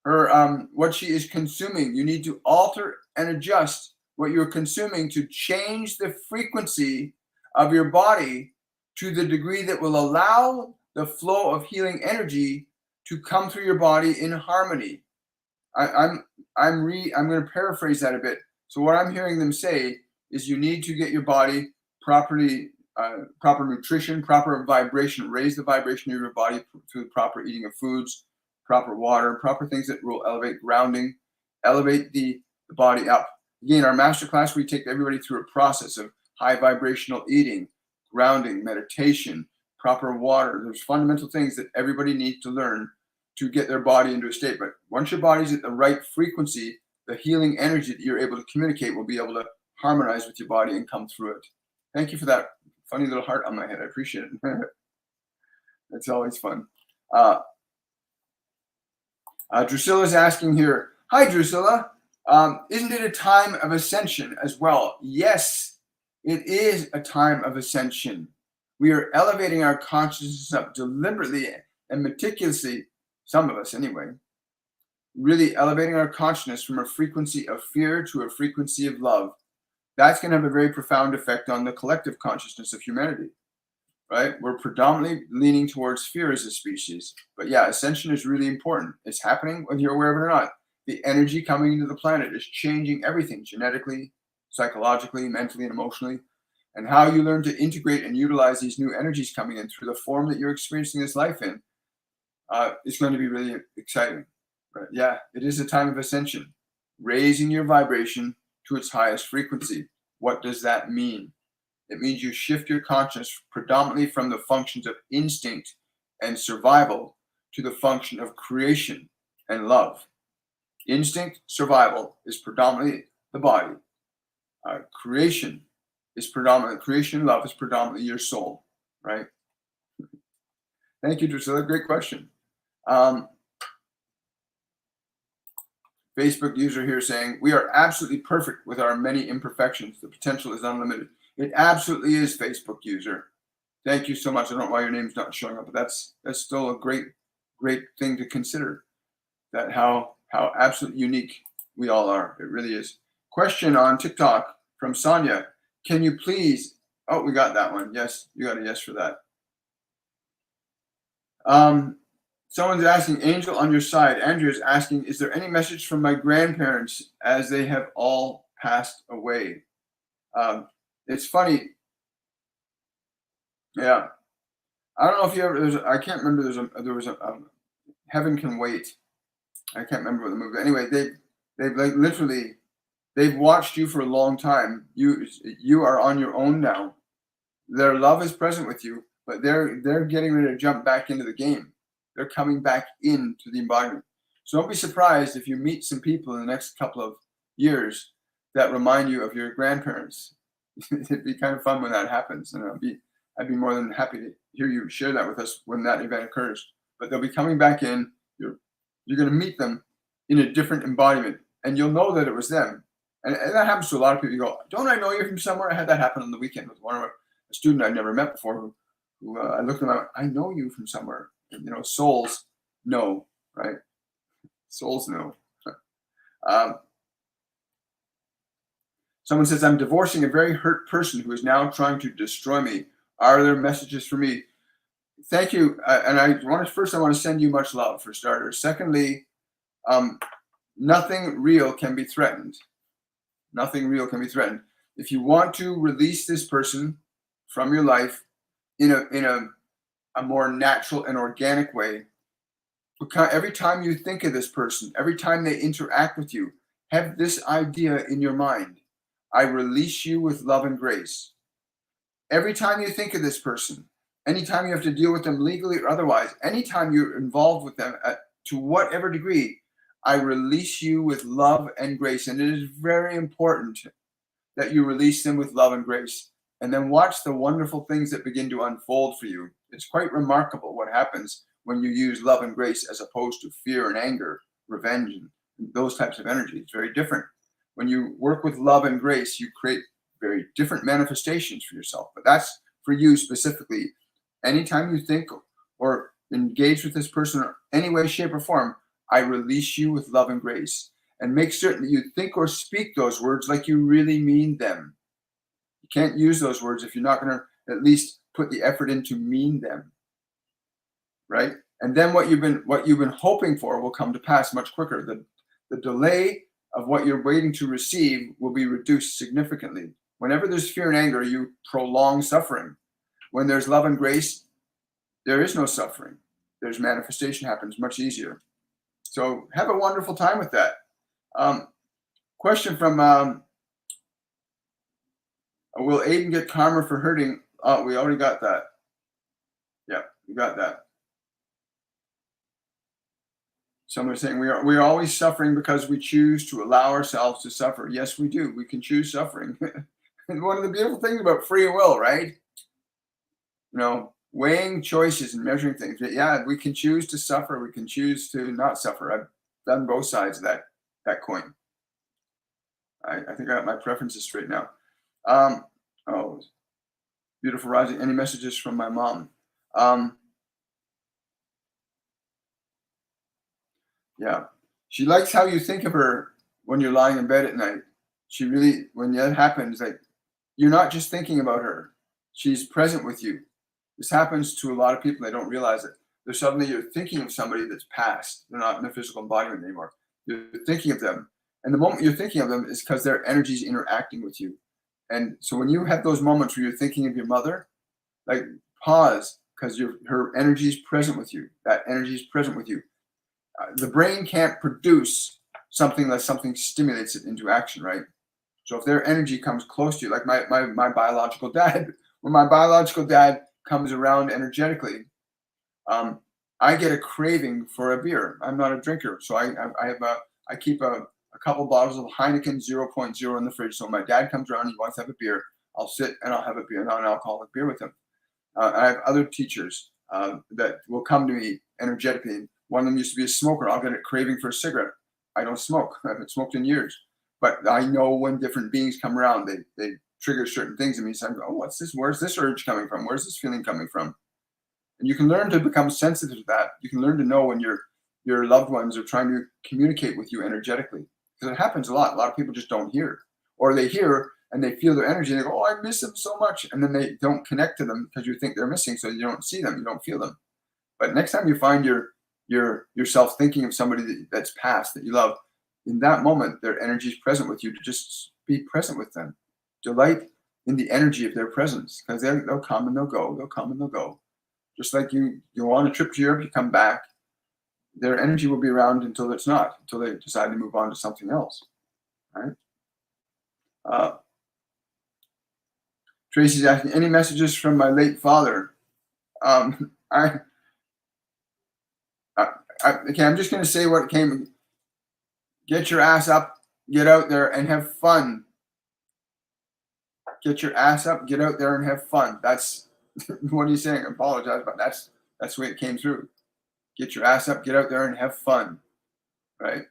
her what she is consuming. You need to alter and adjust what you're consuming to change the frequency of your body to the degree that will allow the flow of healing energy to come through your body in harmony. I'm going to paraphrase that a bit. So what I'm hearing them say is you need to get your body proper nutrition, proper vibration, raise the vibration of your body through proper eating of foods, proper water, proper things that will elevate grounding, elevate the body up. Again, our masterclass, we take everybody through a process of high vibrational eating, grounding, meditation, proper water. There's fundamental things that everybody needs to learn to get their body into a state. But once your body's at the right frequency, the healing energy that you're able to communicate will be able to harmonize with your body and come through it. Thank you for that funny little heart on my head. I appreciate it. It's always fun. Drusilla's asking here, hi, Drusilla. Isn't it a time of ascension as well? Yes, it is a time of ascension. We are elevating our consciousness up deliberately and meticulously, some of us anyway, really elevating our consciousness from a frequency of fear to a frequency of love. That's going to have a very profound effect on the collective consciousness of humanity, right? We're predominantly leaning towards fear as a species. But yeah, ascension is really important. It's happening whether you're aware of it or not. The energy coming into the planet is changing everything genetically, psychologically, mentally, and emotionally, and how you learn to integrate and utilize these new energies coming in through the form that you're experiencing this life in, is going to be really exciting. But yeah, it is a time of ascension, raising your vibration to its highest frequency. What does that mean? It means you shift your consciousness predominantly from the functions of instinct and survival to the function of creation and love. Instinct, survival is predominantly the body. Creation, love is predominantly your soul, right? Thank you, Drusilla. Great question. Facebook user here saying, we are absolutely perfect with our many imperfections. The potential is unlimited. It absolutely is, Facebook user. Thank you so much. I don't know why your name's not showing up, but that's still a great thing to consider. That how absolutely unique we all are. It really is. Question on TikTok from Sonia. Can you please? Oh, we got that one. Yes, you got a yes for that. Someone's asking, Angel on your side. Andrew is asking, is there any message from my grandparents as they have all passed away? It's funny. Yeah. I don't know if you ever, I can't remember, there was a Heaven Can Wait. I can't remember what the movie, anyway, they've like literally, they've watched you for a long time. You are on your own now. Their love is present with you, but they're getting ready to jump back into the game. They're coming back into the embodiment. So don't be surprised if you meet some people in the next couple of years that remind you of your grandparents. It'd be kind of fun when that happens, and I'd be more than happy to hear you share that with us when that event occurs. But they'll be coming back in. You're going to meet them in a different embodiment, and you'll know that it was them. And that happens to a lot of people. You go, don't I know you from somewhere? I had that happen on the weekend with a student I'd never met before who I looked at them, I know you from somewhere. And, souls know, right? Souls know. Someone says, I'm divorcing a very hurt person who is now trying to destroy me. Are there messages for me? Thank you. And I want to send you much love, for starters. Secondly, nothing real can be threatened. Nothing real can be threatened. If you want to release this person from your life in a more natural and organic way, every time you think of this person, every time they interact with you, have this idea in your mind. I release you with love and grace. Every time you think of this person, anytime you have to deal with them legally or otherwise, anytime you're involved with them to whatever degree, I release you with love and grace. And it is very important that you release them with love and grace. And then watch the wonderful things that begin to unfold for you. It's quite remarkable what happens when you use love and grace as opposed to fear and anger, revenge, and those types of energy. It's very different. When you work with love and grace, you create very different manifestations for yourself. But that's for you specifically. Anytime you think or engage with this person in any way, shape, or form, I release you with love and grace. And make certain that you think or speak those words like you really mean them. You can't use those words if you're not going to at least put the effort in to mean them, right? And then what you've been hoping for will come to pass much quicker. The delay of what you're waiting to receive will be reduced significantly. Whenever there's fear and anger, you prolong suffering. When there's love and grace, there is no suffering. There's manifestation happens much easier. So have a wonderful time with that. Question from will Aiden get karma for hurting? Oh, we already got that. Yeah, we got that. Someone's saying we are always suffering because we choose to allow ourselves to suffer. Yes, we do. We can choose suffering. And one of the beautiful things about free will, right? Weighing choices and measuring things. But yeah, we can choose to suffer. We can choose to not suffer. I've done both sides of that coin. I think I got my preferences straight now. Oh, beautiful rising. Any messages from my mom? Yeah. She likes how you think of her when you're lying in bed at night. She really, when that happens, like, you're not just thinking about her. She's present with you. This happens to a lot of people. They don't realize it. You're thinking of somebody that's passed. They're not in a physical embodiment anymore. You're thinking of them, And the moment you're thinking of them is because their energy is interacting with you. And so when you have those moments where you're thinking of your mother, like pause, because her energy is present with you. That energy is present with you. The brain can't produce something unless something stimulates it into action, right? So if their energy comes close to you, like my biological dad, when my biological dad comes around energetically, I get a craving for a beer. I'm not a drinker, so I keep a couple bottles of Heineken 0.0 in the fridge. So when my dad comes around, he wants to have a beer, I'll sit and I'll have a beer, not an alcoholic beer with him. I have other teachers that will come to me energetically. One of them used to be a smoker. I'll get a craving for a cigarette. I don't smoke. I haven't smoked in years. But I know when different beings come around, they trigger certain things in me. So I go, oh, what's this? Where's this urge coming from? Where's this feeling coming from? And you can learn to become sensitive to that. You can learn to know when your loved ones are trying to communicate with you energetically. Because it happens a lot. A lot of people just don't hear. Or they hear and they feel their energy and they go, oh, I miss them so much. And then they don't connect to them because you think they're missing. So you don't see them, you don't feel them. But next time you find yourself thinking of somebody that's passed that you love, in that moment, their energy is present with you, to just be present with them. Delight in the energy of their presence, because they'll come and they'll go. They'll come and they'll go. Just like you go on a trip to Europe, you come back, their energy will be around until it's not, until they decide to move on to something else. Right? Tracy's asking, any messages from my late father? Okay, I'm just going to say what came. Get your ass up, get out there and have fun. Get your ass up, get out there and have fun. That's what he's saying. I apologize, but that's the way it came through. Get your ass up, get out there and have fun. Right?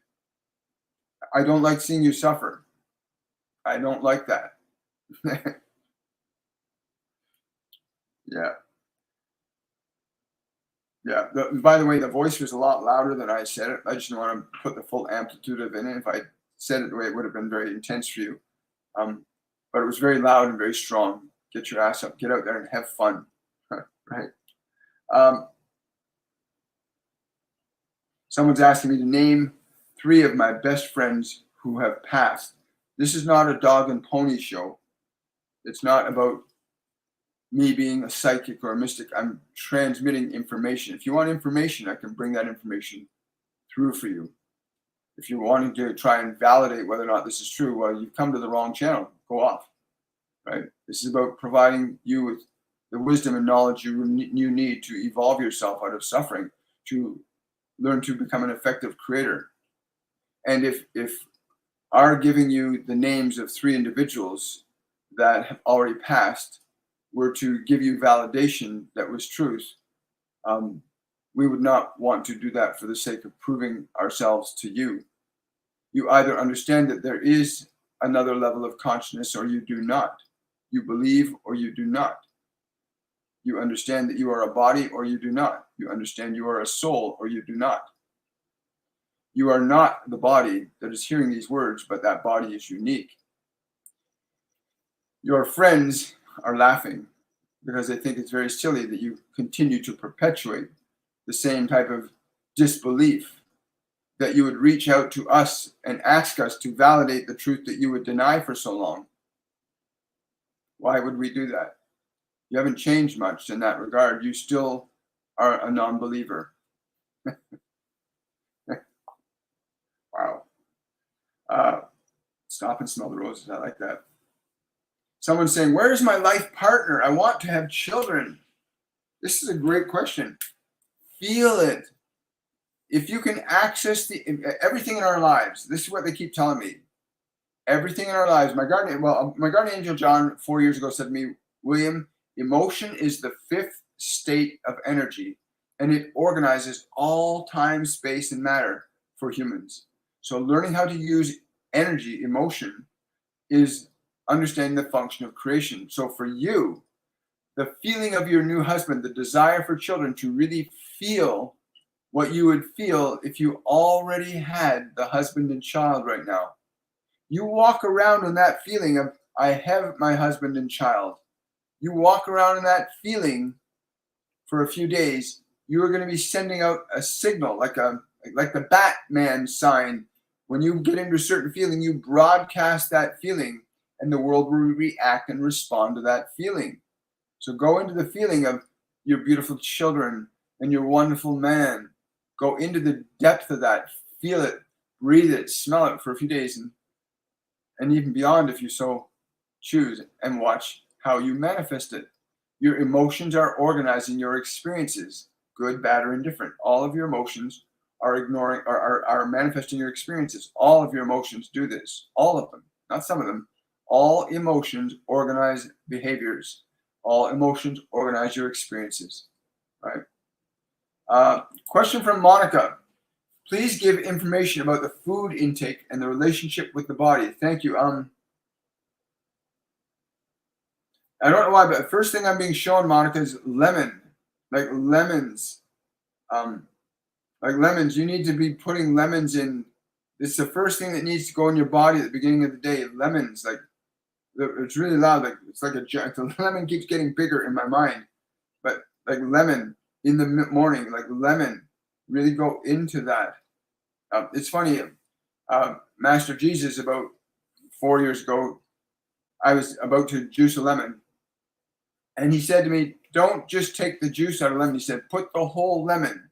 I don't like seeing you suffer. I don't like that. Yeah. Yeah. By the way, the voice was a lot louder than I said it. I just didn't want to put the full amplitude of it in. If I said it the way, it would have been very intense for you. But it was very loud and very strong. Get your ass up, get out there and have fun. Right? Someone's asking me to name 3 of my best friends who have passed. This is not a dog and pony show. It's not about me being a psychic or a mystic. I'm transmitting information. If you want information, I can bring that information through for you. If you're wanting to try and validate whether or not this is true, well, you've come to the wrong channel. Go off. Right? This is about providing you with the wisdom and knowledge you need to evolve yourself out of suffering, to learn to become an effective creator. And if our giving you the names of 3 individuals that have already passed were to give you validation that was truth, we would not want to do that for the sake of proving ourselves to you. You either understand that there is another level of consciousness or you do not. You believe or you do not. You understand that you are a body or you do not. You understand you are a soul or you do not. You are not the body that is hearing these words, but that body is unique. Your friends are laughing because they think it's very silly that you continue to perpetuate the same type of disbelief, that you would reach out to us and ask us to validate the truth that you would deny for so long. Why would we do that? You haven't changed much in that regard. You still are a non-believer. Wow. Stop and smell the roses. I like that. Someone's saying, where's my life partner? I want to have children. This is a great question. Feel it. If you can access everything in our lives, this is what they keep telling me. Everything in our lives. My guardian angel John 4 years ago said to me, William, emotion is the 5th state of energy, and it organizes all time, space, and matter for humans. So learning how to use energy, emotion, is understanding the function of creation. So for you, the feeling of your new husband, the desire for children, to really feel what you would feel if you already had the husband and child right now. You walk around in that feeling of, I have my husband and child. You walk around in that feeling for a few days, you are going to be sending out a signal, like the Batman sign When you get into a certain feeling, you broadcast that feeling, and the world will react and respond to that feeling. So go into the feeling of your beautiful children and your wonderful man. Go into the depth of that. Feel it, breathe it, smell it for a few days, and even beyond if you so choose, and watch how you manifest it. Your emotions are organizing your experiences, good, bad, or indifferent. All of your emotions are manifesting your experiences. All of your emotions do this. All of them, not some of them. All emotions organize behaviors. All emotions organize your experiences, right? Question from Monica. Please give information about the food intake and the relationship with the body. Thank you. I don't know why, but the first thing I'm being shown, Monica, is lemon. Like lemons. Like lemons. You need to be putting lemons in. It's the first thing that needs to go in your body at the beginning of the day. Lemons. Like, it's really loud. Like, it's like the lemon keeps getting bigger in my mind. But like lemon in the morning, like lemon. Really go into that. It's funny. Master Jesus, about 4 years ago, I was about to juice a lemon. And he said to me, don't just take the juice out of lemon. He said, put the whole lemon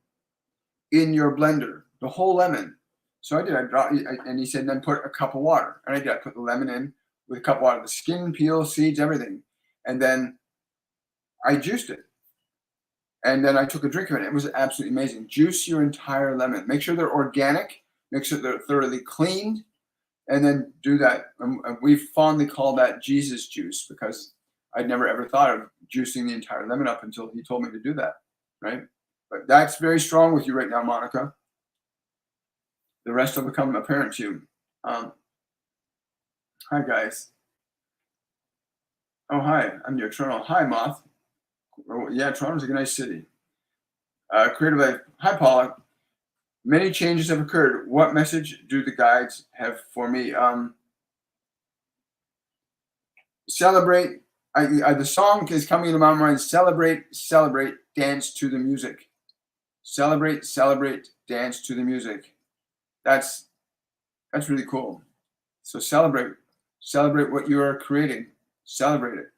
in your blender, the whole lemon. So I did. And he said, then put a cup of water. And I did. I put the lemon in with a cup of water, the skin, peel, seeds, everything. And then I juiced it. And then I took a drink of it. It was absolutely amazing. Juice your entire lemon. Make sure they're organic. Make sure they're thoroughly cleaned. And then do that. We fondly call that Jesus juice because I'd never ever thought of juicing the entire lemon up until he told me to do that, right? But that's very strong with you right now, Monica. The rest will become apparent to you. Hi, guys. Oh, hi. I'm near Toronto. Hi, Moth. Yeah, Toronto's a nice city. Creative Life. Hi, Paula. Many changes have occurred. What message do the guides have for me? Celebrate. The song is coming into my mind. Celebrate, celebrate, dance to the music. Celebrate, celebrate, dance to the music. That's really cool. So celebrate what you are creating. Celebrate it.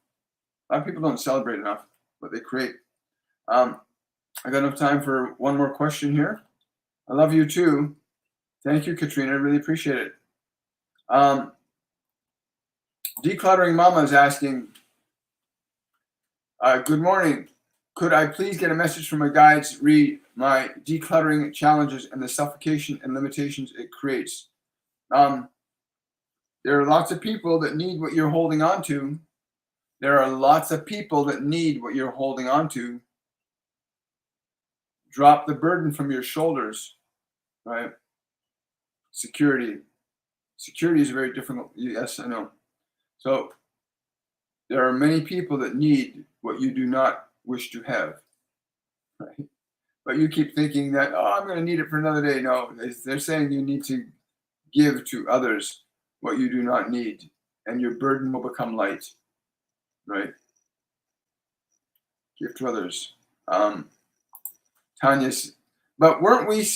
A lot of people don't celebrate enough what they create. I got enough time for one more question here. I love you too. Thank you, Katrina. I really appreciate it. Decluttering Mama is asking, good morning. Could I please get a message from my guides? Read my decluttering challenges and the suffocation and limitations it creates. There are lots of people that need what you're holding on to. There are lots of people that need what you're holding on to. Drop the burden from your shoulders, right? Security. Security is very difficult. Yes, I know. So there are many people that need what you do not wish to have, right? But you keep thinking that, oh, I'm going to need it for another day. No, they're saying you need to give to others what you do not need, and your burden will become light, right? Give to others. Tanya's, but weren't we?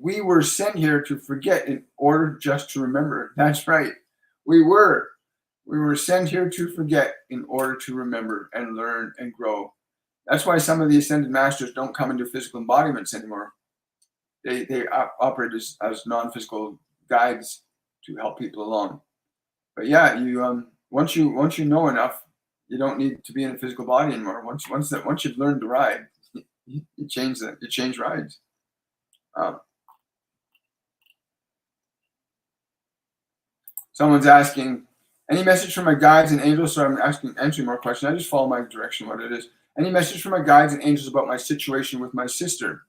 We were sent here to forget in order just to remember. That's right. We were sent here to forget in order to remember and learn and grow. That's why some of the ascended masters don't come into physical embodiments anymore. They operate as non-physical guides to help people along. But yeah, you once you know enough, you don't need to be in a physical body anymore. Once you've learned to ride, you change rides. Someone's asking, any message from my guides and angels? So I'm answering more questions. I just follow my direction, what it is. Any message from my guides and angels about my situation with my sister?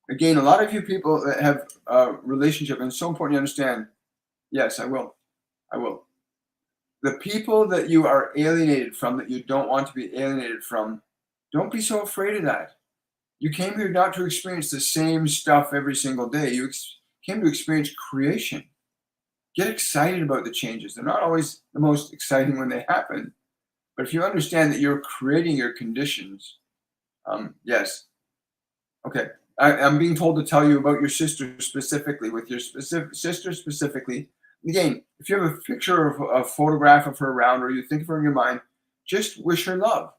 Again, a lot of you people that have a relationship, and it's so important to understand. Yes, I will. The people that you are alienated from, that you don't want to be alienated from, don't be so afraid of that. You came here not to experience the same stuff every single day. You came to experience creation. Get excited about the changes. They're not always the most exciting when they happen. But if you understand that you're creating your conditions, yes. Okay. I'm being told to tell you about your sister specifically, with your sister specifically. Again, if you have a picture of a photograph of her around, or you think of her in your mind, just wish her love.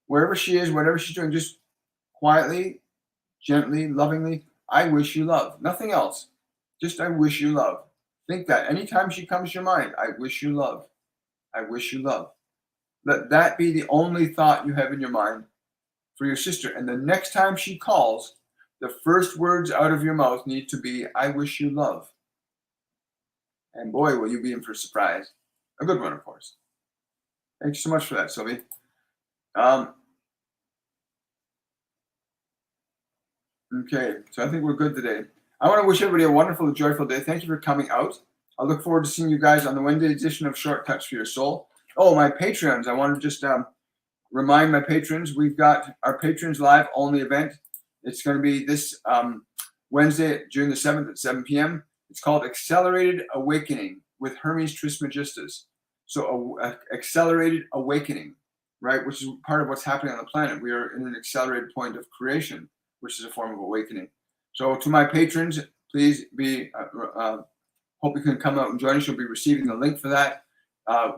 Wherever she is, whatever she's doing, just quietly, gently, lovingly, I wish you love. Nothing else. Just I wish you love. Think that anytime she comes to your mind, I wish you love. I wish you love. Let that be the only thought you have in your mind for your sister. And the next time she calls, the first words out of your mouth need to be, I wish you love. And boy, will you be in for a surprise. A good one, of course. Thank you so much for that, Sylvie. Okay, so I think we're good today. I want to wish everybody a wonderful, joyful day. Thank you for coming out. I look forward to seeing you guys on the Wednesday edition of Shortcuts for Your Soul. Oh, my Patreons. I want to just remind my patrons, we've got our Patrons Live only event. It's going to be this Wednesday, June the 7th at 7 p.m. It's called Accelerated Awakening with Hermes Trismegistus. So accelerated awakening, right, which is part of what's happening on the planet. We are in an accelerated point of creation, which is a form of awakening. So to my patrons, please be, hope you can come out and join us. You'll be receiving the link for that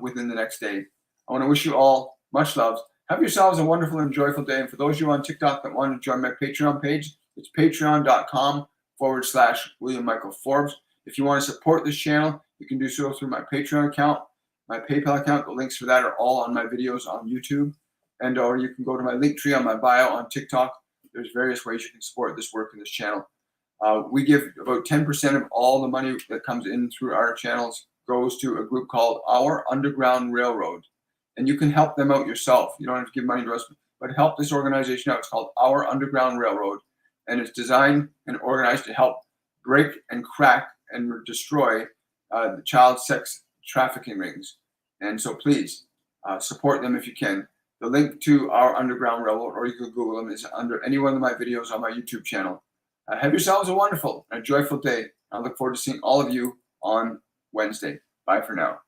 within the next day. I want to wish you all much love. Have yourselves a wonderful and joyful day. And for those of you on TikTok that want to join my Patreon page, it's patreon.com/William Michael Forbes. If you want to support this channel, you can do so through my Patreon account, my PayPal account. The links for that are all on my videos on YouTube. And or you can go to my link tree on my bio on TikTok. There's various ways you can support this work in this channel. We give about 10% of all the money that comes in through our channels goes to a group called Our Underground Railroad. And you can help them out yourself. You don't have to give money to us, but help this organization out. It's called Our Underground Railroad. And it's designed and organized to help break and crack and destroy the child sex trafficking rings. And so please support them if you can. The link to Our Underground Railroad, or you can Google them, is under any one of my videos on my YouTube channel. Have yourselves a wonderful and joyful day. I look forward to seeing all of you on Wednesday. Bye for now.